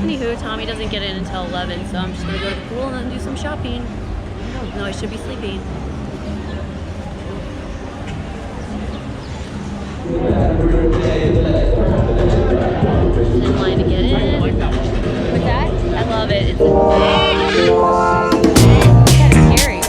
Anywho, Tommy doesn't get in until 11, so I'm just gonna go to the pool and then do some shopping. No, I should be sleeping. In line to get in. With that? I love it. It's kind of scary.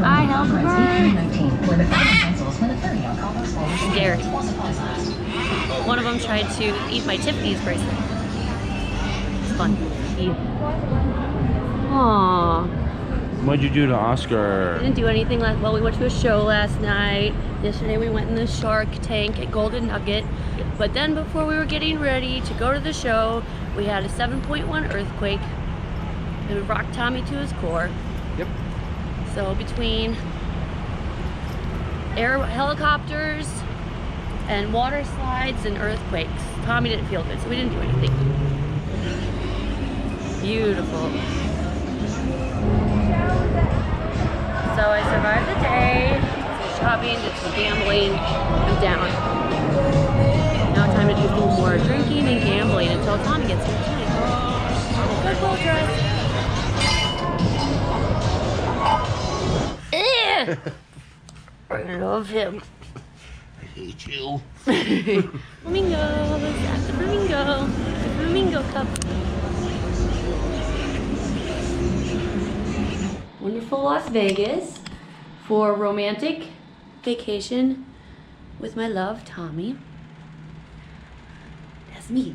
I help her. Scared. One of them tried to eat my Tiffany's bracelet. It's fun. Aww. What'd you do to Oscar? Didn't do anything. Well, we went to a show last night. Yesterday we went in the Shark Tank at Golden Nugget. But then before we were getting ready to go to the show, we had a 7.1 earthquake. It rocked Tommy to his core. Yep. So between air helicopters and water slides and earthquakes, Tommy didn't feel good, so we didn't do anything. Beautiful. So I survived the day, did some shopping, did some gambling. I'm down. Now time to do some more drinking and gambling until Tommy gets here tonight. Good bowl dress. I love him. I hate you. Flamingos at the Flamingo. The Flamingo Cup. Wonderful Las Vegas for a romantic vacation with my love, Tommy. That's me.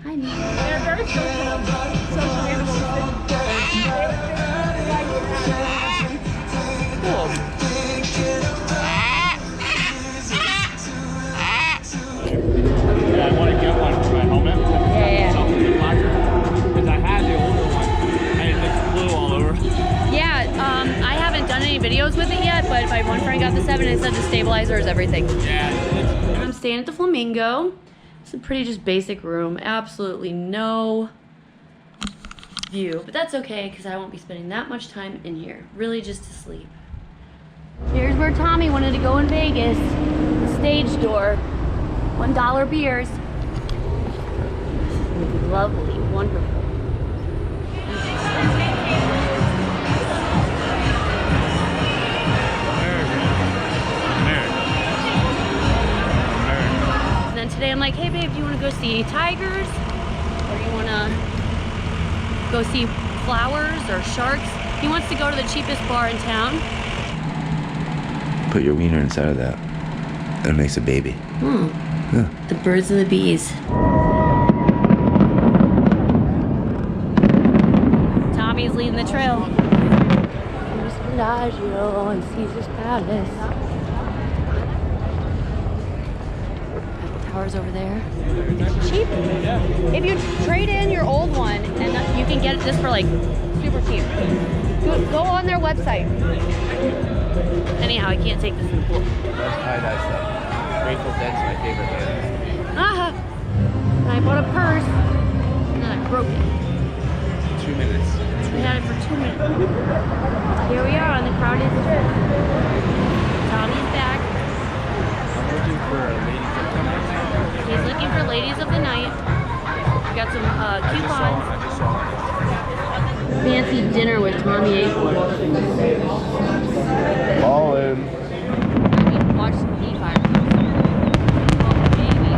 Hi, me. They're very social animals. Cool. Yeah, I want to get one for my helmet. Yeah. Because I had the older one and it just flew all over. Yeah, I haven't done any videos with it yet, but my one friend got the 7 and said the stabilizer is everything. Yeah. I'm staying at the Flamingo. It's a pretty just basic room. Absolutely no view, but that's okay because I won't be spending that much time in here. Really just to sleep. Here's where Tommy wanted to go in Vegas. The stage door. $1 beers. Lovely, wonderful. And then today I'm like, hey babe, do you want to go see tigers? Or you want to go see flowers or sharks? He wants to go to the cheapest bar in town. Put your wiener inside of that. That makes a baby. Yeah. The birds and the bees. Tommy's leading the trail. There's Bellagio and Caesar's Palace. Eiffel Tower's over there. Cheap. If you trade in your old one, and you can get this for like super cheap. Go on their website. Anyhow, I can't take this in the pool. That's tie-dye stuff. Grateful Dead's my favorite band. And I bought a purse, and then I broke it. Too minutes. We had it for 2 minutes. Here we are on the crowded strip. Tommy's back. I'm looking for ladies of the night. He's looking for ladies of the night. We got some I coupons. just saw it. Fancy dinner with Tommy. All in. Watch some P5. Oh, baby.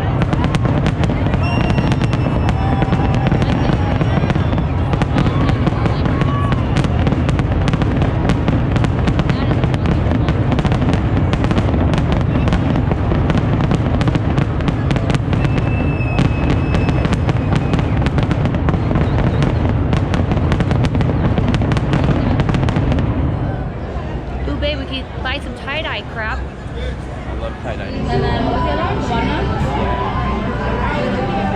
Ooh, babe, we could buy some tie-dye crap. I love tie-dye. And then what's the other one?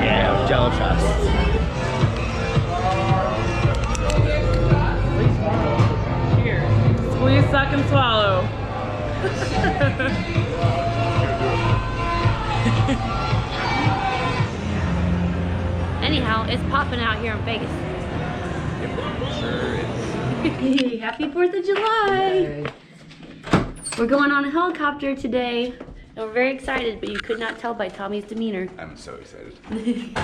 Yeah, jello shots. Squeeze, suck, and swallow. Anyhow, it's popping out here in Vegas. Sure is. Hey, happy 4th of July! We're going on a helicopter today. And we're very excited, but you could not tell by Tommy's demeanor. I'm so excited.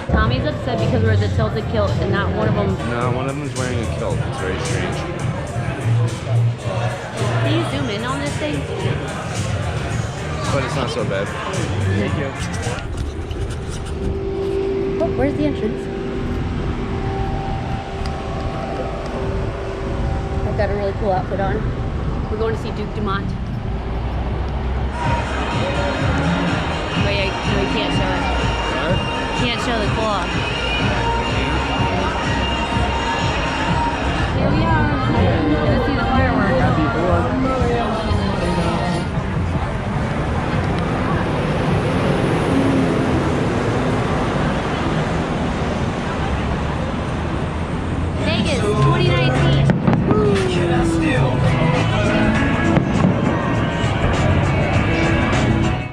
Tommy's upset because we're at the tilted kilt and not one of them. No, one of them is wearing a kilt. It's very strange. Can you zoom in on this thing? But it's not so bad. Thank you. Oh, where's the entrance? I've got a really cool outfit on. We're going to see Duke Dumont. Wait, no, you can't show it. What? Can't show the claw.